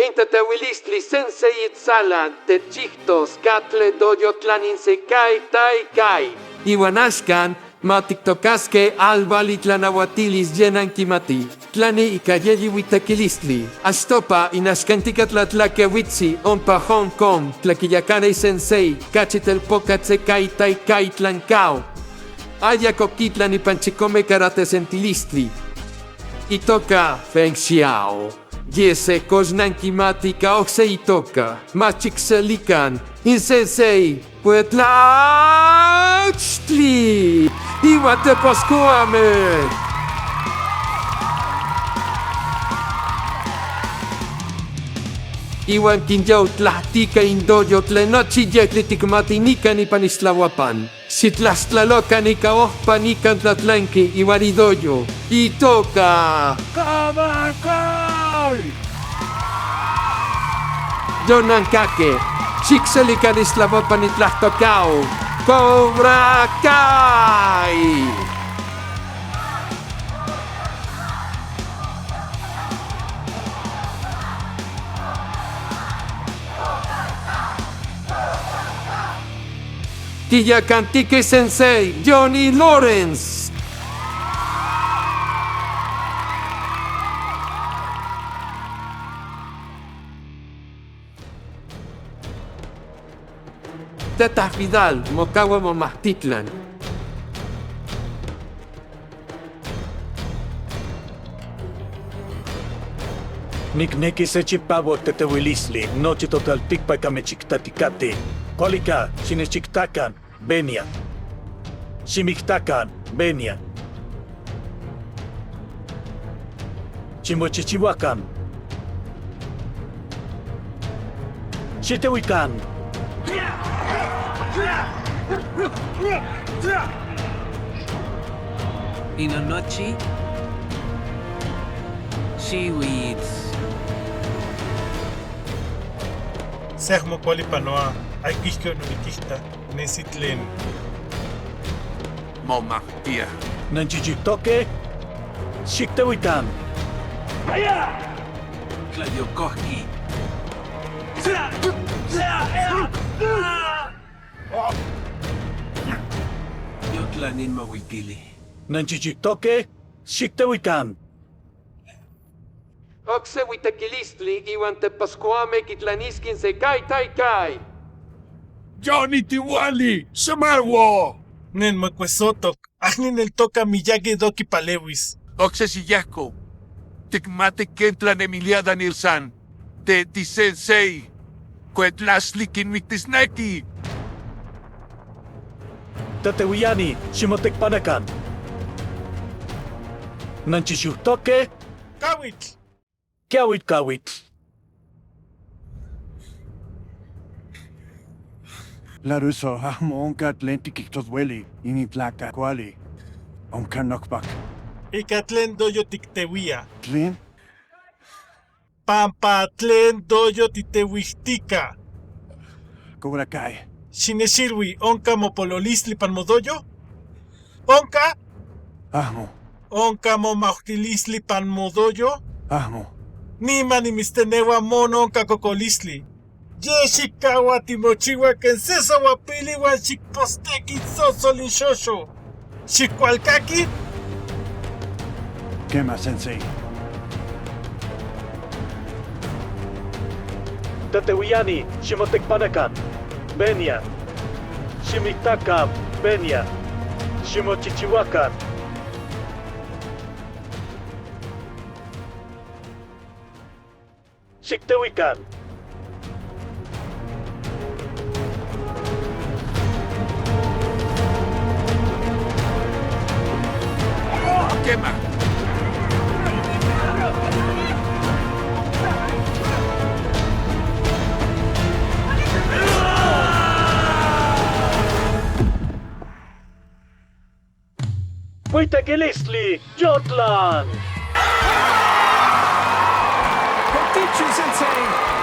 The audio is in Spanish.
Inta te wilistli sensei itzalan, te chichtos, katle doyo tlanin se kai tai kai. Iwanashkan, ma tiktokaske albali tlanawatilis llenan kimati. Tlani ikayeli witakilistli. Astopa inashkantika tlatlakewitsi, onpa Hong Kong, tlakiyakane sensei, kachitel pokatse kai tai kai tlankao. Aya kokitlan y panchikome karate sentilistli. Itoka Feng Xiao. Yese kosnanki matika okse itoka. Machikselikan. Insensei. Puetlachli. Iwate pascuame. Iwan kinjau tlatika indoyo tlenochi yeklitik matinika ni panislawapan. Sitlastlalocca ni caohpa ni cantlatlanqui iwaridoyo. Itoka. ¡Camarcay! Donankake. Chixelicanislavapa ni tlahtocao. Cobra Kai. Kiyakantike Sensei, Johnny Lawrence. Tata Vidal, Mokawa Momahtitlan. Nikneki se chipavo tetewilisli, noche total tikpa kamechiktatikati. Kolika, sinechiktakan, benia. Shimiktakan, benia. Chimochichiwakan. Shitewikan. Inonochi. Seaweeds. Sehmo Kualipanoa, Aikishko Nunikista, Nesitlen. Momahtia. Nanchichitoke. Shiktewikan. Kladiokohki. Yotlanin mawikili. Nanchichitoke. Shiktewikan. Okse witakilistli iwan te pascuame kitlaniskin se kai tai kai. Johnny Tiwali, Samarwo. Nen Macuesotok, Agnin el toca Miyagi Doki Palewis. Oxesillako. Tikmate Kentlan Emilia Danielsan. Te Sensei. Kuetlasli Kinmiktisneki. Tatewiyani, Shimotekpanakan. Nanchichutoke. Kawit! Kawit. Laruso, ahmo onka atlentikiktos weli, initlaka kuali. Onka nokbak. Ikatlen doyo tiktewia. Tlen? Pampatlen doyo titewihtika. Cobra Kai. Shineshirwi, onka mopololisli panmodoyo? Onka? Ahmo. Onka momahtilisli panmodoyo? Ahmo. Nima ni mistenewa mono onka kokolisli. Yeshikawa timochiwa kenseso wapili wan shikposteki sosolin shosho. Shikualkaki? Kema Sensei. Tatewiyani, Shimotekpanakan. Benia. Shimiktakan, Benia. Shimochichiwakan. Shiktewikan. Quema. Witakilistli, Jotlan. Teacher Sensei.